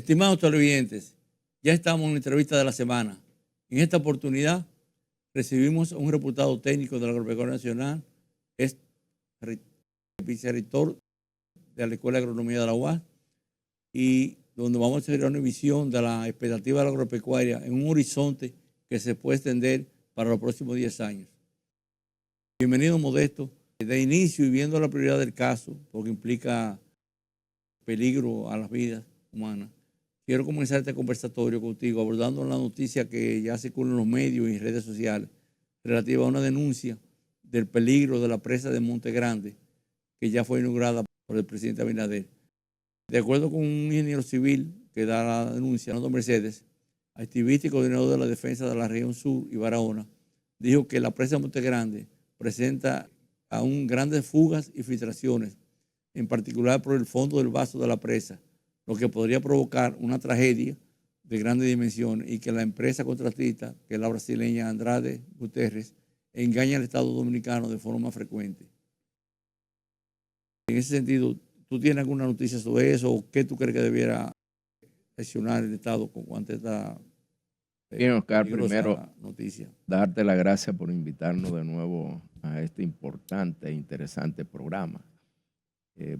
Estimados televidentes, ya estamos en la entrevista de la semana. En esta oportunidad recibimos a un reputado técnico de la Agropecuaria Nacional, es vicerrector de la Escuela de Agronomía de la UAS, y donde vamos a hacer una visión de la expectativa de la agropecuaria en un horizonte que se puede extender para los próximos 10 años. Bienvenido, Modesto. De inicio y viendo la prioridad del caso, porque implica peligro a las vidas humanas, quiero comenzar este conversatorio contigo abordando la noticia que ya circula en los medios y redes sociales relativa a una denuncia del peligro de la presa de Monte Grande, que ya fue inaugurada por el presidente Abinader. De acuerdo con un ingeniero civil que da la denuncia, Fernando Mercedes, activista y coordinador de la defensa de la región sur y Barahona, dijo que la presa de Monte Grande presenta aún grandes fugas y filtraciones, en particular por el fondo del vaso de la presa, lo que podría provocar una tragedia de grandes dimensiones y que la empresa contratista, que es la brasileña Andrade Gutiérrez, engaña al Estado Dominicano de forma frecuente. En ese sentido, ¿tú tienes alguna noticia sobre eso o qué tú crees que debiera accionar el Estado ante esta bien, Oscar, primero noticia? Darte las gracias por invitarnos de nuevo a este importante e interesante programa,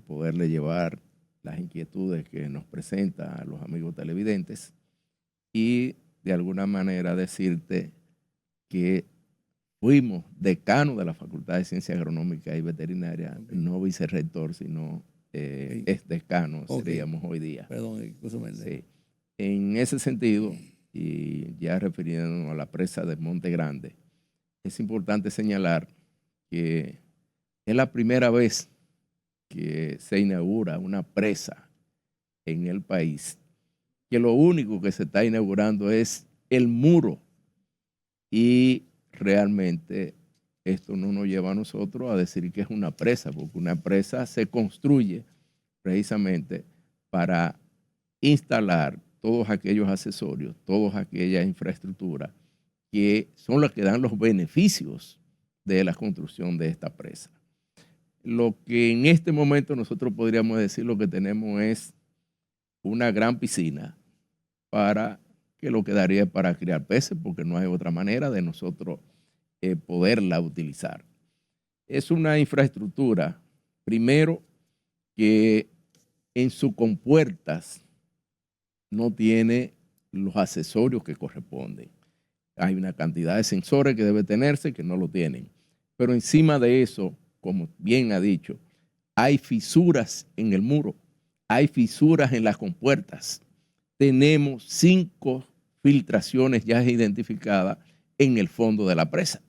poderle llevar las inquietudes que nos presenta a los amigos televidentes y de alguna manera decirte que fuimos decano de la Facultad de Ciencias Agronómicas y Veterinarias, no vicerrector, sino es decano, seríamos hoy día. Perdón, escúchame. Sí. En ese sentido, y ya refiriéndonos a la presa de Monte Grande, es importante señalar que es la primera vez que se inaugura una presa en el país, que lo único que se está inaugurando es el muro, y realmente esto no nos lleva a nosotros a decir que es una presa, porque una presa se construye precisamente para instalar todos aquellos accesorios, todas aquellas infraestructuras que son las que dan los beneficios de la construcción de esta presa. Lo que en este momento nosotros podríamos decir lo que tenemos es una gran piscina para que lo que daría es para criar peces, porque no hay otra manera de nosotros poderla utilizar. Es una infraestructura, primero, que en sus compuertas no tiene los accesorios que corresponden. Hay una cantidad de sensores que debe tenerse que no lo tienen. Pero encima de eso, como bien ha dicho, hay fisuras en el muro, hay fisuras en las compuertas. Tenemos 5 filtraciones ya identificadas en el fondo de la presa.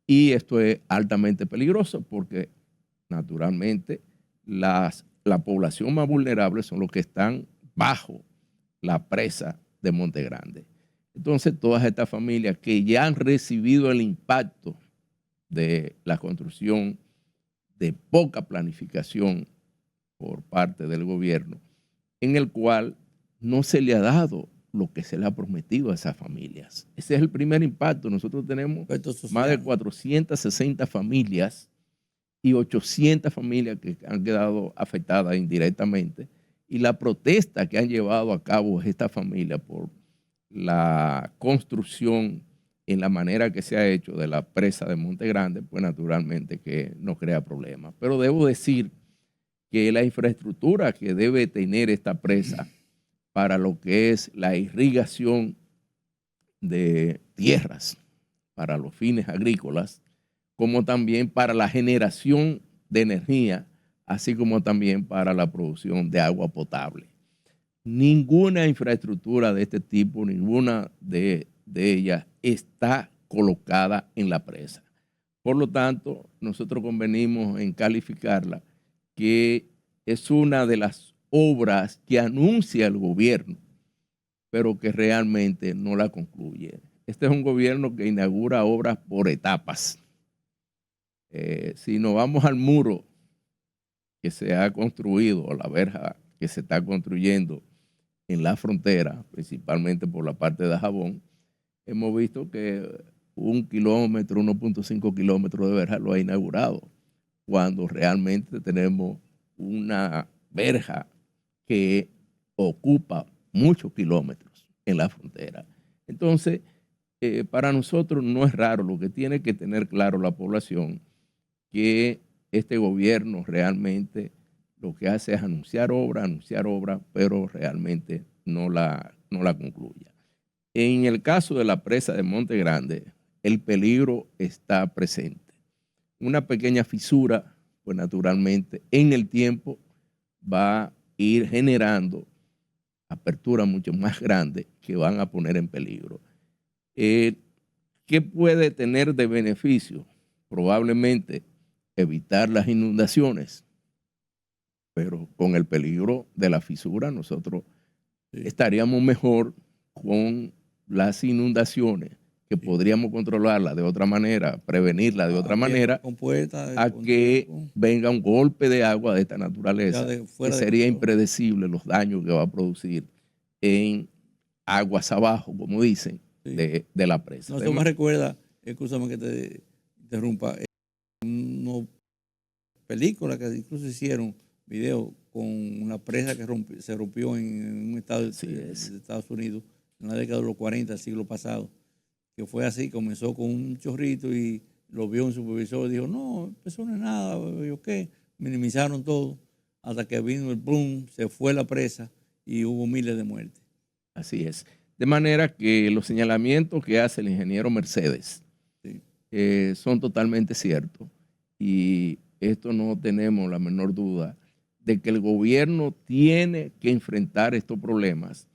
Y esto es altamente peligroso porque, naturalmente, la población más vulnerable son los que están bajo la presa de Monte Grande. Entonces, todas estas familias que ya han recibido el impacto de la construcción de poca planificación por parte del gobierno, en el cual no se le ha dado lo que se le ha prometido a esas familias. Ese es el primer impacto. Nosotros tenemos más de 460 familias y 800 familias que han quedado afectadas indirectamente, y la protesta que han llevado a cabo esta familia por la construcción en la manera que se ha hecho de la presa de Monte Grande, pues naturalmente que no crea problemas. Pero debo decir que la infraestructura que debe tener esta presa para lo que es la irrigación de tierras, para los fines agrícolas, como también para la generación de energía, así como también para la producción de agua potable. Ninguna infraestructura de este tipo, ninguna de ellas está colocada en la presa. Por lo tanto, nosotros convenimos en calificarla que es una de las obras que anuncia el gobierno, pero que realmente no la concluye. Este es un gobierno que inaugura obras por etapas. Si nos vamos al muro que se ha construido, la verja que se está construyendo en la frontera, principalmente por la parte de Dajabón, hemos visto que 1 kilómetro, 1.5 kilómetros de verja lo ha inaugurado, cuando realmente tenemos una verja que ocupa muchos kilómetros en la frontera. Entonces, para nosotros no es raro, lo que tiene que tener claro la población, que este gobierno realmente lo que hace es anunciar obra, pero realmente no la concluya. En el caso de la presa de Monte Grande, el peligro está presente. Una pequeña fisura, pues naturalmente en el tiempo va a ir generando aperturas mucho más grandes que van a poner en peligro. ¿Qué puede tener de beneficio? Probablemente evitar las inundaciones, pero con el peligro de la fisura nosotros estaríamos mejor con las inundaciones, que podríamos controlarlas de otra manera, prevenirlas de otra manera, a que venga un golpe de agua de esta naturaleza, que sería impredecible los daños que va a producir en aguas abajo, como dicen, de la presa. No, eso me recuerda, escúchame que te interrumpa, una película que incluso hicieron video con una presa que se rompió en un estado de Estados Unidos en la década de los 40 del siglo pasado, que fue así, comenzó con un chorrito y lo vio un supervisor y dijo, no, eso no es nada, ¿yo qué? Minimizaron todo hasta que vino el boom, se fue la presa y hubo miles de muertes. Así es. De manera que los señalamientos que hace el ingeniero Mercedes son totalmente ciertos, y esto no tenemos la menor duda de que el gobierno tiene que enfrentar estos problemas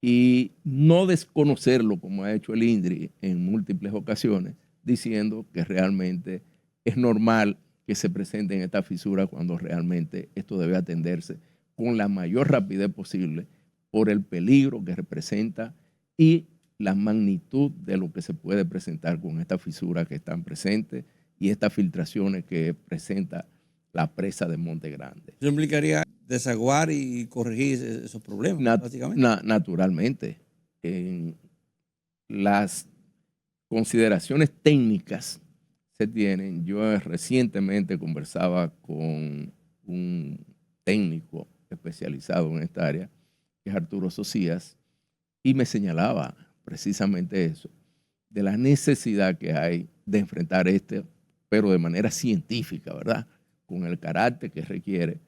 y no desconocerlo como ha hecho el INDRI en múltiples ocasiones, diciendo que realmente es normal que se presenten estas fisuras cuando realmente esto debe atenderse con la mayor rapidez posible por el peligro que representa y la magnitud de lo que se puede presentar con estas fisuras que están presentes y estas filtraciones que presenta la presa de Monte Grande. Eso implicaría desaguar y corregir esos problemas, básicamente. Naturalmente. En las consideraciones técnicas se tienen. Yo recientemente conversaba con un técnico especializado en esta área, que es Arturo Socias, y me señalaba precisamente eso, de la necesidad que hay de enfrentar pero de manera científica, ¿verdad? Con el carácter que requiere.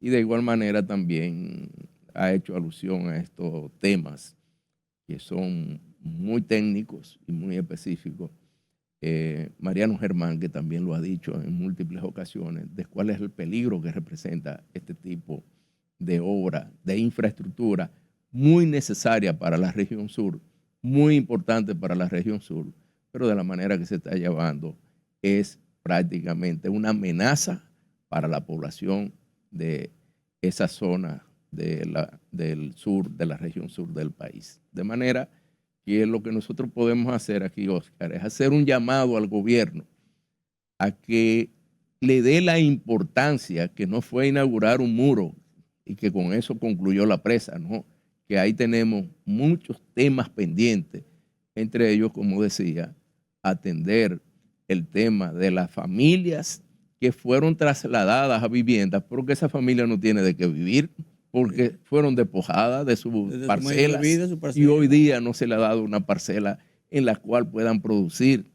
Y de igual manera también ha hecho alusión a estos temas que son muy técnicos y muy específicos. Mariano Germán, que también lo ha dicho en múltiples ocasiones, de cuál es el peligro que representa este tipo de obra, de infraestructura muy necesaria para la región sur, muy importante para la región sur, pero de la manera que se está llevando es prácticamente una amenaza para la población de esa zona del sur, de la región sur del país. De manera que lo que nosotros podemos hacer aquí, Oscar, es hacer un llamado al gobierno a que le dé la importancia, que no fue inaugurar un muro y que con eso concluyó la presa, ¿no? Que ahí tenemos muchos temas pendientes, entre ellos, como decía, atender el tema de las familias que fueron trasladadas a viviendas, pero que esa familia no tiene de qué vivir, porque fueron despojadas de sus parcelas, y hoy día no se le ha dado una parcela en la cual puedan producir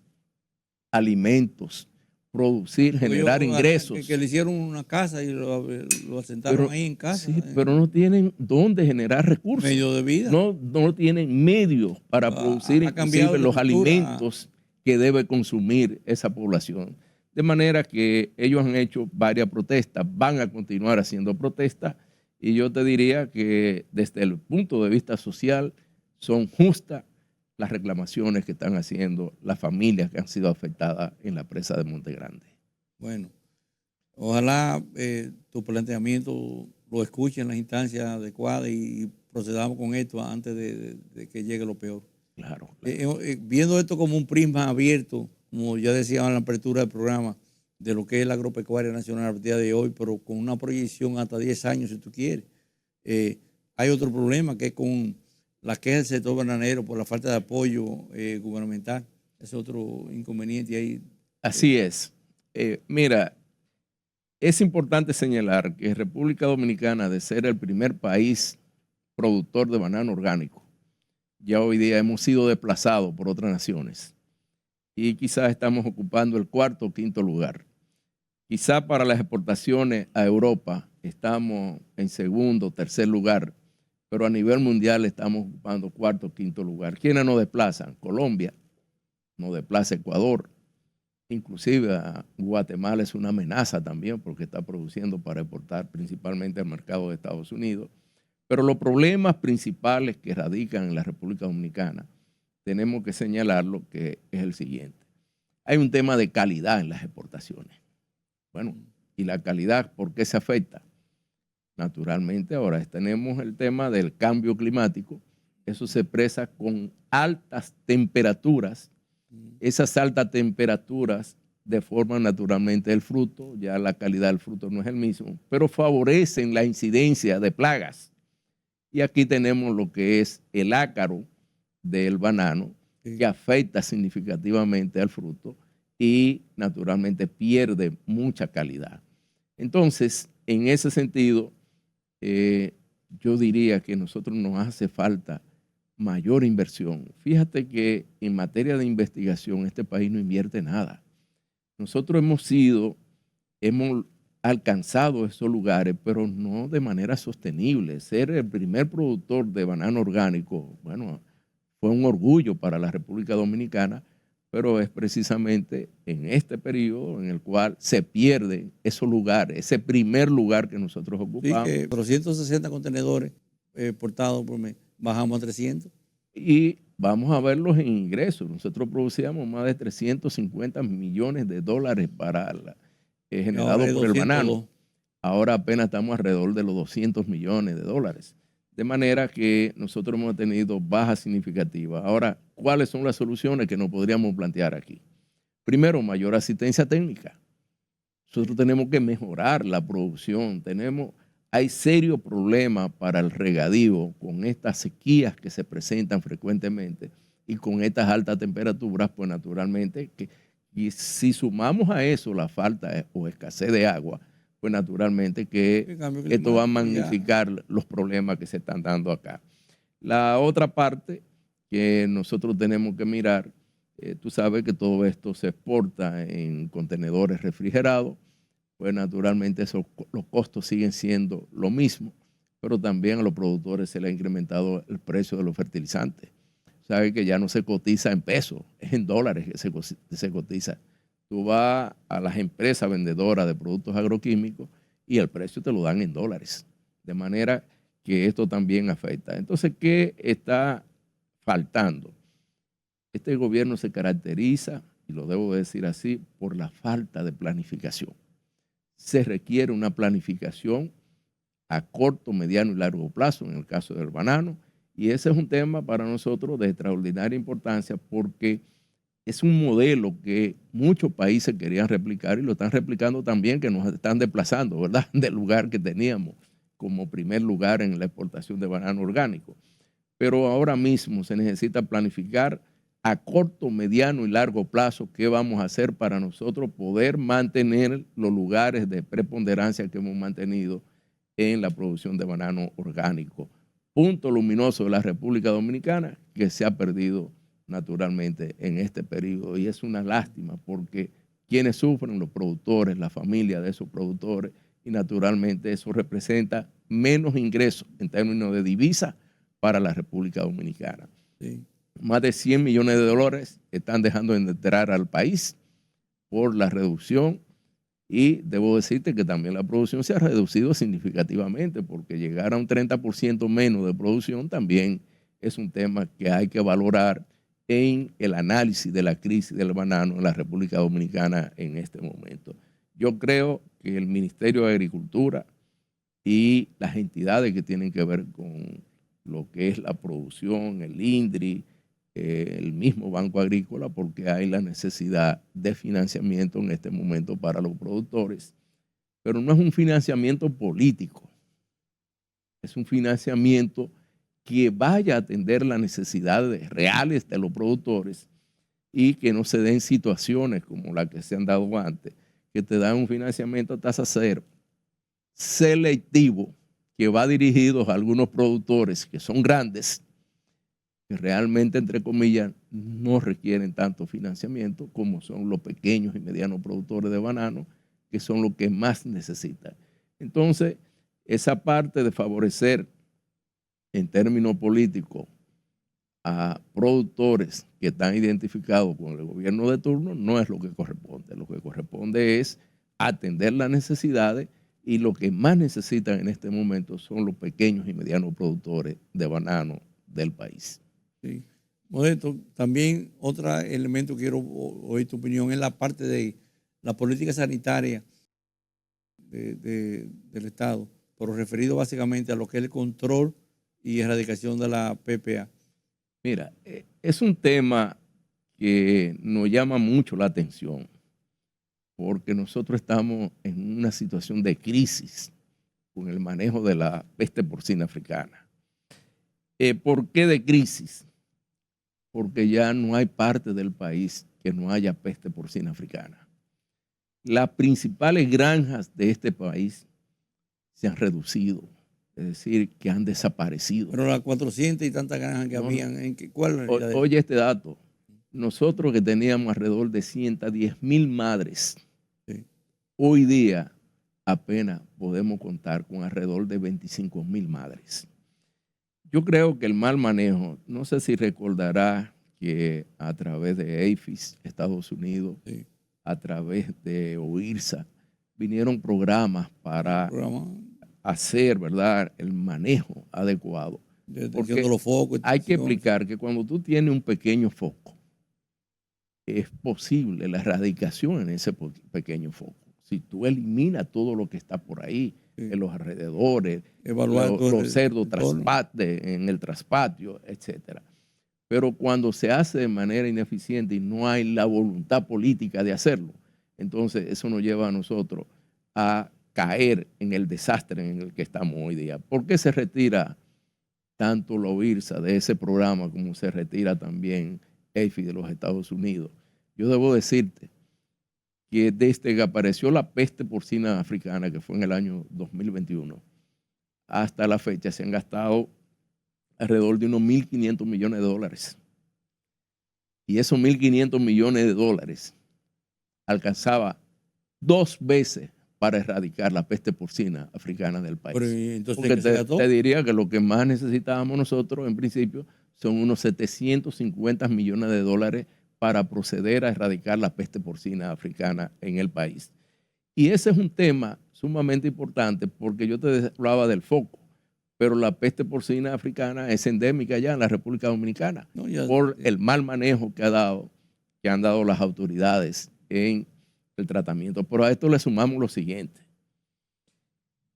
alimentos, generar ingresos. Que le hicieron una casa y lo asentaron ahí en casa. Sí, pero no tienen dónde generar recursos. Medio de vida. No tienen medios para producir inclusive los alimentos que debe consumir esa población. De manera que ellos han hecho varias protestas, van a continuar haciendo protestas, y yo te diría que desde el punto de vista social son justas las reclamaciones que están haciendo las familias que han sido afectadas en la presa de Monte Grande. Bueno, ojalá tu planteamiento lo escuchen en las instancias adecuadas y procedamos con esto antes de que llegue lo peor. Claro. Viendo esto como un prisma abierto, como ya decía en la apertura del programa, de lo que es la agropecuaria nacional a día de hoy, pero con una proyección hasta 10 años, si tú quieres. Hay otro problema que es con la queja del sector bananero por la falta de apoyo gubernamental. Es otro inconveniente ahí. Así es. Mira, es importante señalar que República Dominicana, de ser el primer país productor de banano orgánico. Ya hoy día hemos sido desplazados por otras naciones y quizás estamos ocupando el cuarto o quinto lugar. Quizás para las exportaciones a Europa estamos en segundo o tercer lugar, pero a nivel mundial estamos ocupando cuarto o quinto lugar. ¿Quiénes nos desplazan? Colombia, nos desplaza Ecuador, inclusive a Guatemala es una amenaza también porque está produciendo para exportar principalmente al mercado de Estados Unidos. Pero los problemas principales que radican en la República Dominicana, tenemos que señalarlo, que es el siguiente. Hay un tema de calidad en las exportaciones. Bueno, ¿y la calidad por qué se afecta? Naturalmente, ahora tenemos el tema del cambio climático. Eso se expresa con altas temperaturas. Esas altas temperaturas deforman naturalmente el fruto. Ya la calidad del fruto no es el mismo, pero favorecen la incidencia de plagas. Y aquí tenemos lo que es el ácaro del banano, que afecta significativamente al fruto y naturalmente pierde mucha calidad. Entonces, en ese sentido, yo diría que a nosotros nos hace falta mayor inversión. Fíjate que en materia de investigación este país no invierte nada. Nosotros hemos alcanzado esos lugares, pero no de manera sostenible. Ser el primer productor de banano orgánico, bueno, fue un orgullo para la República Dominicana, pero es precisamente en este periodo en el cual se pierden esos lugares, ese primer lugar que nosotros ocupamos. Sí, que 460 contenedores portados por mes, bajamos a 300. Y vamos a verlos en ingresos. Nosotros producíamos más de 350 millones de dólares generados por el banano. Ahora apenas estamos alrededor de los 200 millones de dólares. De manera que nosotros hemos tenido bajas significativas. Ahora, ¿cuáles son las soluciones que nos podríamos plantear aquí? Primero, mayor asistencia técnica. Nosotros tenemos que mejorar la producción. Hay serios problemas para el regadío con estas sequías que se presentan frecuentemente y con estas altas temperaturas, pues naturalmente, y si sumamos a eso la falta o escasez de agua, pues naturalmente que esto va a magnificar los problemas que se están dando acá. La otra parte que nosotros tenemos que mirar, tú sabes que todo esto se exporta en contenedores refrigerados, pues naturalmente los costos siguen siendo lo mismo, pero también a los productores se les ha incrementado el precio de los fertilizantes. Sabes que ya no se cotiza en pesos, es en dólares que se cotiza. Tú vas a las empresas vendedoras de productos agroquímicos y el precio te lo dan en dólares. De manera que esto también afecta. Entonces, ¿qué está faltando? Este gobierno se caracteriza, y lo debo decir así, por la falta de planificación. Se requiere una planificación a corto, mediano y largo plazo, en el caso del banano, y ese es un tema para nosotros de extraordinaria importancia porque es un modelo que muchos países querían replicar y lo están replicando también, que nos están desplazando, ¿verdad?, del lugar que teníamos como primer lugar en la exportación de banano orgánico. Pero ahora mismo se necesita planificar a corto, mediano y largo plazo qué vamos a hacer para nosotros poder mantener los lugares de preponderancia que hemos mantenido en la producción de banano orgánico. Punto luminoso de la República Dominicana que se ha perdido naturalmente en este periodo y es una lástima porque quienes sufren, los productores, la familia de esos productores y naturalmente eso representa menos ingresos en términos de divisa para la República Dominicana. Sí. Más de 100 millones de dólares están dejando de entrar al país por la reducción y debo decirte que también la producción se ha reducido significativamente porque llegar a un 30% menos de producción también es un tema que hay que valorar en el análisis de la crisis del banano en la República Dominicana en este momento. Yo creo que el Ministerio de Agricultura y las entidades que tienen que ver con lo que es la producción, el INDRI, el mismo Banco Agrícola, porque hay la necesidad de financiamiento en este momento para los productores, pero no es un financiamiento político, es un financiamiento que vaya a atender las necesidades reales de los productores y que no se den situaciones como las que se han dado antes, que te dan un financiamiento a tasa cero, selectivo, que va dirigido a algunos productores que son grandes, que realmente, entre comillas, no requieren tanto financiamiento como son los pequeños y medianos productores de banano, que son los que más necesitan. Entonces, esa parte de favorecer en términos políticos a productores que están identificados con el gobierno de turno no es lo que corresponde. Lo que corresponde es atender las necesidades, y lo que más necesitan en este momento son los pequeños y medianos productores de banano del país. Sí. Modesto, también otro elemento que quiero oír tu opinión es la parte de la política sanitaria del Estado, pero referido básicamente a lo que es el control y erradicación de la PPA. Mira, es un tema que nos llama mucho la atención, porque nosotros estamos en una situación de crisis con el manejo de la peste porcina africana. ¿Por qué de crisis? Porque ya no hay parte del país que no haya peste porcina africana. Las principales granjas de este país se han reducido, es decir, que han desaparecido. Pero las 400 y tantas granjas que habían, ¿cuál era? Oye este dato, nosotros que teníamos alrededor de 110,000 madres, sí, hoy día apenas podemos contar con alrededor de 25,000 madres. Yo creo que el mal manejo, no sé si recordará que a través de APHIS, Estados Unidos, sí, a través de OIRSA, vinieron programas para hacer, ¿verdad?, el manejo adecuado. Porque los focos, hay que explicar que cuando tú tienes un pequeño foco, es posible la erradicación en ese pequeño foco. Si tú eliminas todo lo que está por ahí, sí, en los alrededores, los cerdos en el traspatio, etc. Pero cuando se hace de manera ineficiente y no hay la voluntad política de hacerlo, entonces eso nos lleva a nosotros a caer en el desastre en el que estamos hoy día. ¿Por qué se retira tanto la OIRSA de ese programa como se retira también APHIS de los Estados Unidos? Yo debo decirte que desde que apareció la peste porcina africana, que fue en el año 2021, hasta la fecha se han gastado alrededor de unos 1.500 millones de dólares. Y esos 1.500 millones de dólares alcanzaba 2 veces para erradicar la peste porcina africana del país. Pero, entonces, porque te diría que lo que más necesitábamos nosotros, en principio, son unos 750 millones de dólares para proceder a erradicar la peste porcina africana en el país. Y ese es un tema sumamente importante, porque yo te hablaba del foco, pero la peste porcina africana es endémica ya en la República Dominicana, por el mal manejo que han dado las autoridades en el tratamiento. Pero a esto le sumamos lo siguiente.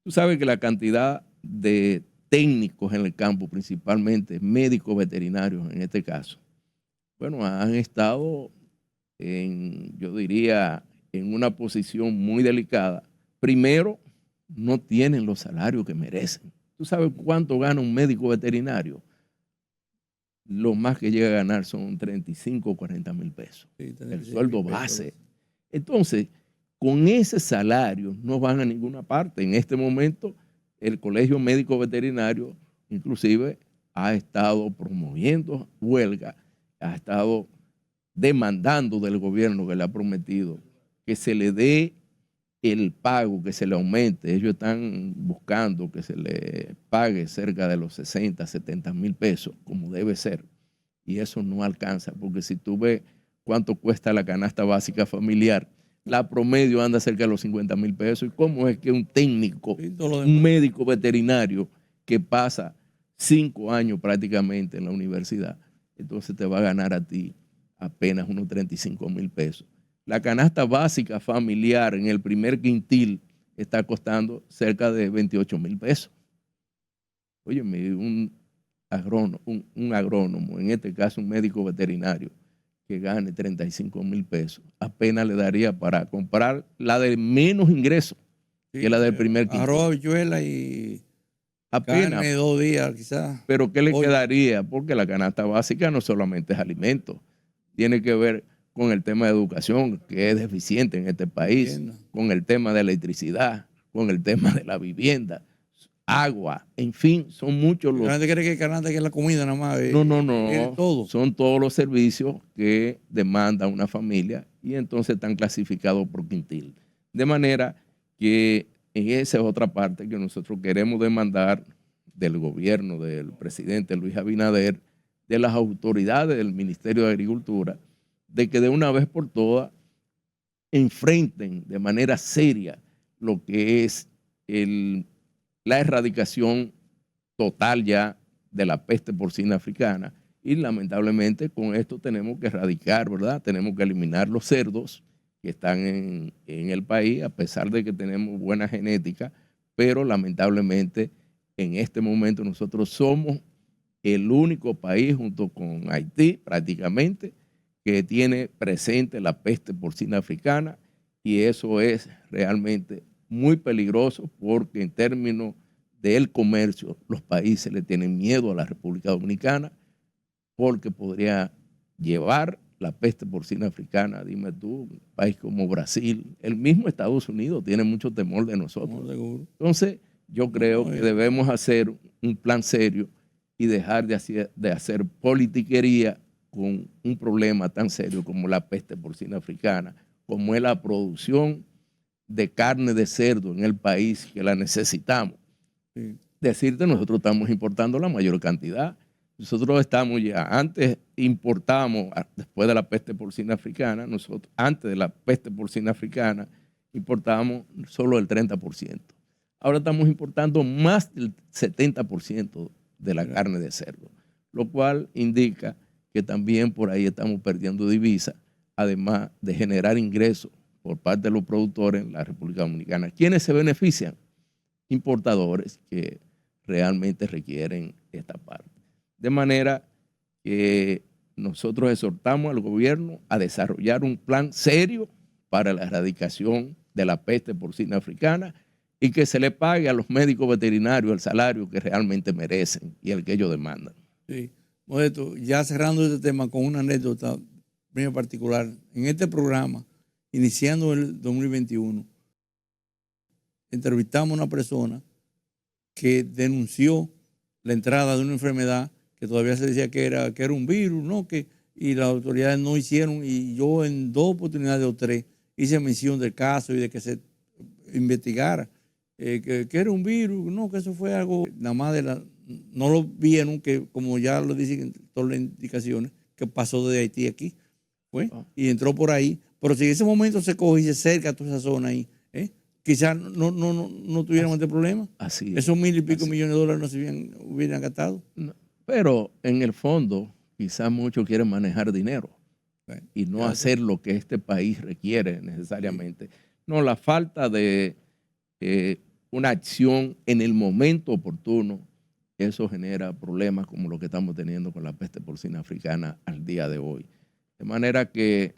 Tú sabes que la cantidad de técnicos en el campo, principalmente médicos veterinarios en este caso, bueno, han estado yo diría, en una posición muy delicada. Primero, no tienen los salarios que merecen. ¿Tú sabes cuánto gana un médico veterinario? Lo más que llega a ganar son 35 o 40 mil pesos. Sí, el sueldo base. Entonces, con ese salario no van a ninguna parte. En este momento, el Colegio Médico Veterinario, inclusive, ha estado promoviendo huelga, ha estado demandando del gobierno que le ha prometido que se le dé el pago, que se le aumente. Ellos están buscando que se le pague cerca de los 60, 70 mil pesos, como debe ser. Y eso no alcanza, porque si tú ves cuánto cuesta la canasta básica familiar, la promedio anda cerca de los 50 mil pesos. ¿Y cómo es que un técnico, un médico veterinario que pasa 5 años prácticamente en la universidad, entonces te va a ganar a ti apenas unos 35 mil pesos? La canasta básica familiar en el primer quintil está costando cerca de 28 mil pesos. Oye, un agrónomo, en este caso un médico veterinario, que gane 35 mil pesos, apenas le daría para comprar la de menos ingresos, sí, que la del primer quintil. Arroz, habichuela y apenas, carne 2 días quizás. Pero ¿qué le quedaría? Porque la canasta básica no solamente es alimento, tiene que ver con el tema de educación, que es deficiente en este país, con el tema de electricidad, con el tema de la vivienda. agua, en fin, son muchos La los... gente cree que el canasta que es la comida nada más. No, Es todo. son todos los servicios que demanda una familia y entonces están clasificados por quintil. De manera que en esa es otra parte que nosotros queremos demandar del gobierno del presidente Luis Abinader, de las autoridades del Ministerio de Agricultura, de que de una vez por todas enfrenten de manera seria lo que es la erradicación total ya de la peste porcina africana. Y lamentablemente con esto tenemos que erradicar, ¿verdad? Tenemos que eliminar los cerdos que están en el país, a pesar de que tenemos buena genética, pero lamentablemente en este momento nosotros somos el único país junto con Haití prácticamente que tiene presente la peste porcina africana, y eso es realmente muy peligroso porque en términos del comercio los países le tienen miedo a la República Dominicana porque podría llevar la peste porcina africana, dime tú, un país como Brasil, el mismo Estados Unidos tiene mucho temor de nosotros. No, seguro. Entonces, yo creo que debemos hacer un plan serio y dejar de hacer politiquería con un problema tan serio como la peste porcina africana, como es la producción de carne de cerdo en el país, que la necesitamos. Sí. Decirte, nosotros estamos importando la mayor cantidad. Nosotros estamos ya, antes importábamos, después de la peste porcina africana, nosotros antes de la peste porcina africana importábamos solo el 30%. Ahora estamos importando más del 70% de la carne de cerdo, lo cual indica que también por ahí estamos perdiendo divisas, además de generar ingresos por parte de los productores en la República Dominicana. ¿Quiénes se benefician? Importadores que realmente requieren esta parte. De manera que nosotros exhortamos al gobierno a desarrollar un plan serio para la erradicación de la peste porcina africana y que se le pague a los médicos veterinarios el salario que realmente merecen y el que ellos demandan. Sí. Modesto, ya cerrando este tema con una anécdota muy particular. En este programa, iniciando el 2021, entrevistamos a una persona que denunció la entrada de una enfermedad que todavía se decía que era un virus, ¿no? Y las autoridades no hicieron, y yo en 2 oportunidades o 3 hice mención del caso y de que se investigara que era un virus, no, que eso fue algo nada más no lo vieron, que como ya lo dicen todas las indicaciones, que pasó de Haití aquí, fue, y entró por ahí, pero si en ese momento se coge y se cerca toda esa zona ahí, quizás no tuviéramos este problema. Así es. Esos 1.000 y pico millones de dólares no se hubieran gastado. No, pero en el fondo, quizás muchos quieren manejar dinero y no hacer lo que este país requiere necesariamente. Sí. No, la falta de una acción en el momento oportuno, eso genera problemas como lo que estamos teniendo con la peste porcina africana al día de hoy. De manera que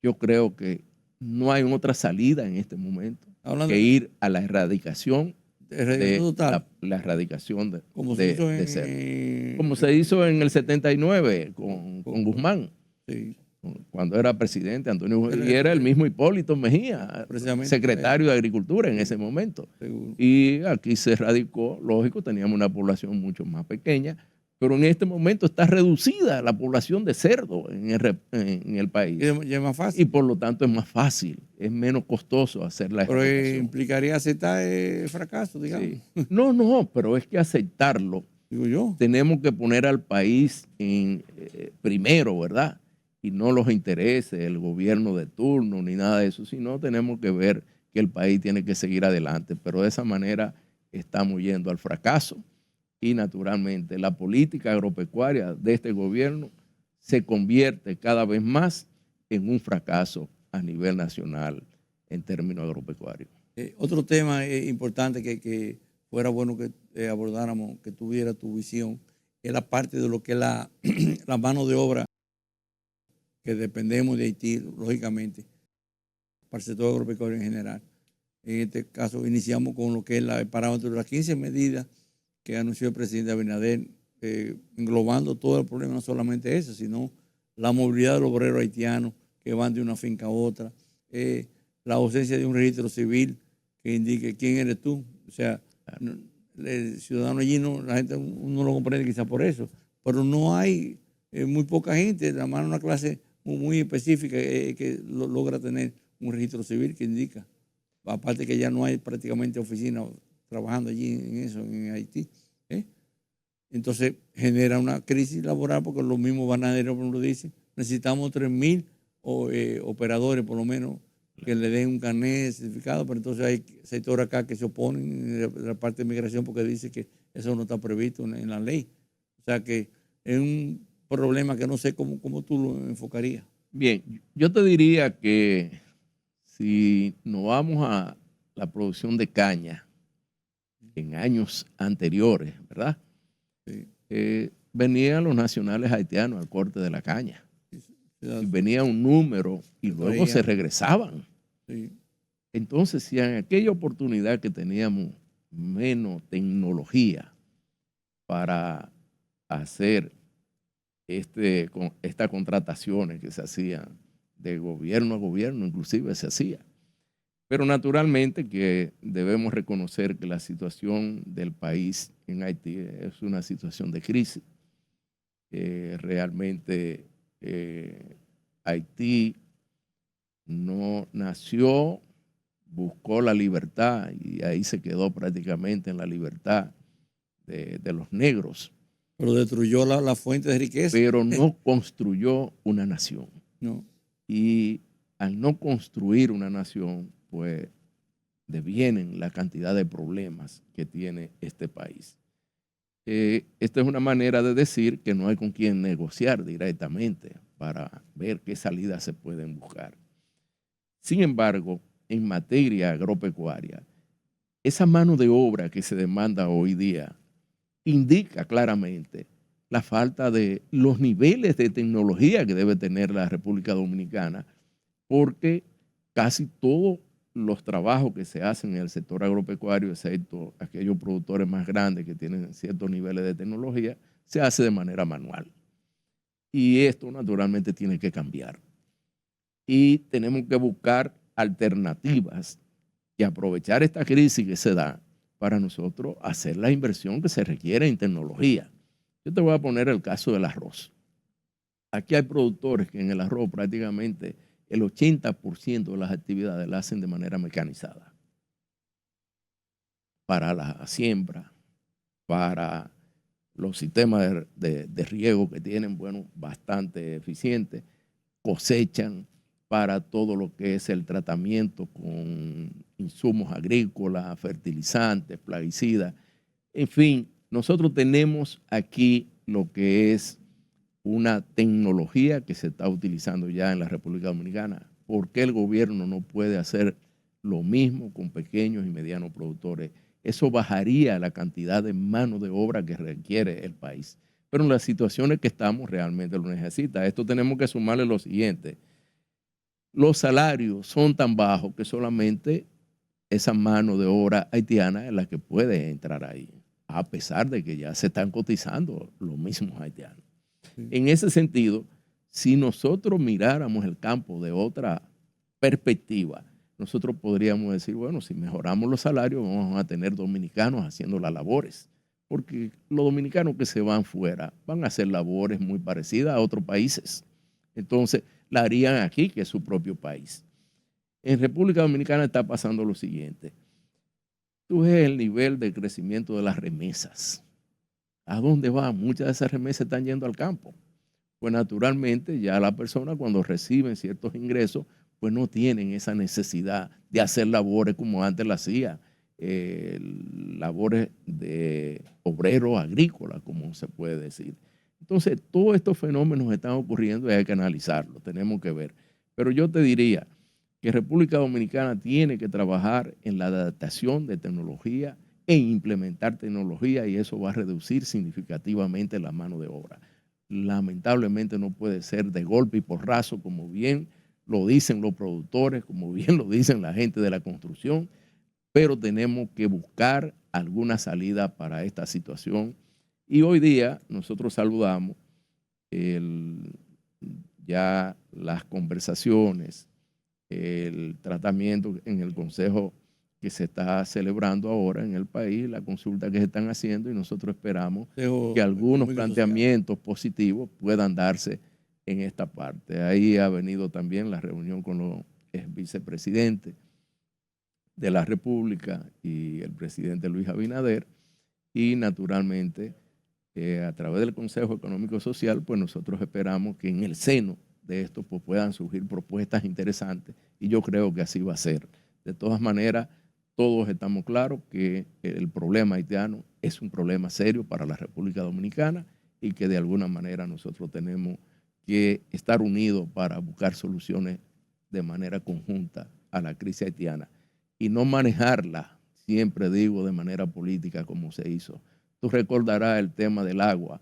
yo creo que no hay otra salida en este momento que ir a la erradicación la erradicación de cerdo. Como se hizo en el 79 con Guzmán. Sí. Cuando era presidente, Antonio Guzmán, y era el mismo Hipólito Mejía, secretario de Agricultura en ese momento. Seguro. Y aquí se erradicó, lógico, teníamos una población mucho más pequeña, pero en este momento está reducida la población de cerdo en el país. Y es más fácil. Y por lo tanto es más fácil, es menos costoso hacer la erradicación. Pero implicaría aceptar el fracaso, digamos. Sí. No, pero es que aceptarlo, digo yo, tenemos que poner al país primero, ¿verdad? Y no los intereses del gobierno de turno ni nada de eso, sino tenemos que ver que el país tiene que seguir adelante, pero de esa manera estamos yendo al fracaso y naturalmente la política agropecuaria de este gobierno se convierte cada vez más en un fracaso a nivel nacional en términos agropecuarios. Otro tema importante que fuera bueno que abordáramos, que tuviera tu visión, es la parte de lo que es la mano de obra, que dependemos de Haití, lógicamente, para el sector agropecuario en general. En este caso, iniciamos con lo que es el parámetro de las 15 medidas que anunció el presidente Abinader, englobando todo el problema, no solamente eso, sino la movilidad de los obreros haitianos que van de una finca a otra, la ausencia de un registro civil que indique quién eres tú. O sea, el ciudadano allí, la gente uno lo comprende quizás por eso, pero no hay muy poca gente, nada más una clase muy específica que logra tener un registro civil que indica. Aparte que ya no hay prácticamente oficinas trabajando allí en eso, en Haití. Entonces genera una crisis laboral porque los mismos banaderos lo dicen. Necesitamos 3,000 operadores por lo menos que le den un carnet certificado, pero entonces hay sectores acá que se oponen de la parte de migración porque dice que eso no está previsto en la ley. O sea que es un problema que no sé cómo tú lo enfocarías. Bien, yo te diría que si nos vamos a la producción de caña en años anteriores, ¿verdad? Sí. Venían los nacionales haitianos al corte de la caña. Sí. Y venía un número y luego se regresaban. Sí. Entonces, si en aquella oportunidad que teníamos menos tecnología para hacer estas contrataciones que se hacían de gobierno a gobierno, inclusive se hacía. Pero naturalmente que debemos reconocer que la situación del país en Haití es una situación de crisis. Realmente Haití no nació, buscó la libertad y ahí se quedó prácticamente en la libertad de los negros. Pero destruyó la fuente de riqueza. Pero no construyó una nación. No. Y al no construir una nación, pues devienen la cantidad de problemas que tiene este país. Esta es una manera de decir que no hay con quien negociar directamente para ver qué salidas se pueden buscar. Sin embargo, en materia agropecuaria, esa mano de obra que se demanda hoy día indica claramente la falta de los niveles de tecnología que debe tener la República Dominicana, porque casi todos los trabajos que se hacen en el sector agropecuario, excepto aquellos productores más grandes que tienen ciertos niveles de tecnología, se hace de manera manual. Y esto naturalmente tiene que cambiar. Y tenemos que buscar alternativas y aprovechar esta crisis que se da para nosotros hacer la inversión que se requiere en tecnología. Yo te voy a poner el caso del arroz. Aquí hay productores que en el arroz prácticamente el 80% de las actividades las hacen de manera mecanizada. Para la siembra, para los sistemas de riego que tienen, bueno, bastante eficientes, cosechan para todo lo que es el tratamiento con insumos agrícolas, fertilizantes, plaguicidas. En fin, nosotros tenemos aquí lo que es una tecnología que se está utilizando ya en la República Dominicana. ¿Por qué el gobierno no puede hacer lo mismo con pequeños y medianos productores? Eso bajaría la cantidad de mano de obra que requiere el país. Pero en las situaciones que estamos realmente lo necesita. Esto tenemos que sumarle lo siguiente. Los salarios son tan bajos que solamente esa mano de obra haitiana es la que puede entrar ahí, a pesar de que ya se están cotizando los mismos haitianos. Sí. En ese sentido, si nosotros miráramos el campo de otra perspectiva, nosotros podríamos decir, bueno, si mejoramos los salarios, vamos a tener dominicanos haciendo las labores, porque los dominicanos que se van fuera van a hacer labores muy parecidas a otros países. Entonces, la harían aquí, que es su propio país. En República Dominicana está pasando lo siguiente. Tú ves el nivel de crecimiento de las remesas. ¿A dónde va? Muchas de esas remesas están yendo al campo. Pues naturalmente ya las personas cuando reciben ciertos ingresos, pues no tienen esa necesidad de hacer labores como antes la hacía, labores de obrero agrícola, como se puede decir. Entonces, todos estos fenómenos están ocurriendo y hay que analizarlos, tenemos que ver. Pero yo te diría que República Dominicana tiene que trabajar en la adaptación de tecnología e implementar tecnología y eso va a reducir significativamente la mano de obra. Lamentablemente no puede ser de golpe y porrazo, como bien lo dicen los productores, como bien lo dicen la gente de la construcción, pero tenemos que buscar alguna salida para esta situación. Y hoy día nosotros saludamos ya las conversaciones, el tratamiento en el Consejo que se está celebrando ahora en el país, la consulta que se están haciendo, y nosotros esperamos que algunos planteamientos positivos puedan darse en esta parte. Ahí ha venido también la reunión con los vicepresidentes de la República y el presidente Luis Abinader, y naturalmente a través del Consejo Económico Social, pues nosotros esperamos que en el seno de esto pues, puedan surgir propuestas interesantes, y yo creo que así va a ser. De todas maneras, todos estamos claros que el problema haitiano es un problema serio para la República Dominicana y que de alguna manera nosotros tenemos que estar unidos para buscar soluciones de manera conjunta a la crisis haitiana y no manejarla, siempre digo, de manera política como se hizo. Tú recordarás el tema del agua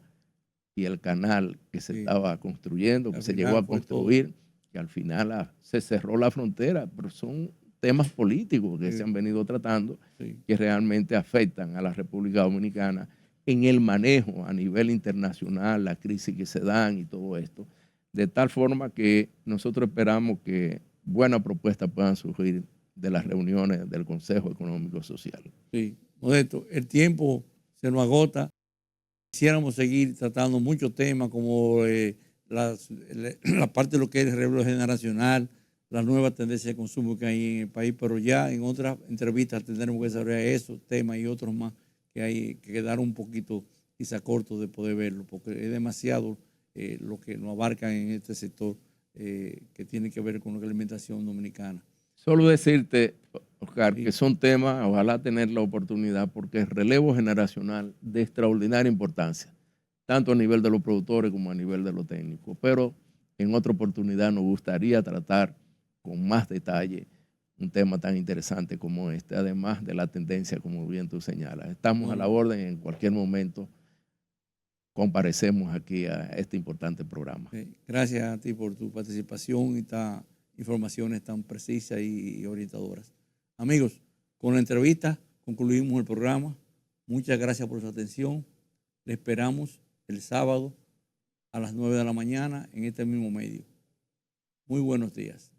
y el canal que se estaba construyendo, que se llegó a construir, que al final se cerró la frontera, pero son temas políticos que se han venido tratando, que realmente afectan a la República Dominicana en el manejo a nivel internacional, la crisis que se dan y todo esto, de tal forma que nosotros esperamos que buenas propuestas puedan surgir de las reuniones del Consejo Económico Social. Sí, Modesto, el tiempo se nos agota. Quisiéramos seguir tratando muchos temas como la parte de lo que es el relevo generacional, las nuevas tendencias de consumo que hay en el país, pero ya en otras entrevistas tendremos que desarrollar esos temas y otros más que hay que quedar un poquito quizá cortos de poder verlo, porque es demasiado lo que nos abarca en este sector que tiene que ver con la alimentación dominicana. Solo decirte, Oscar, que son temas, ojalá tener la oportunidad, porque el relevo generacional de extraordinaria importancia, tanto a nivel de los productores como a nivel de los técnicos, pero en otra oportunidad nos gustaría tratar con más detalle un tema tan interesante como este, además de la tendencia, como bien tú señalas. Estamos a la orden, en cualquier momento comparecemos aquí a este importante programa. Gracias a ti por tu participación y estas informaciones tan precisas y orientadoras. Amigos, con la entrevista concluimos el programa. Muchas gracias por su atención. Le esperamos el sábado a las 9 de la mañana en este mismo medio. Muy buenos días.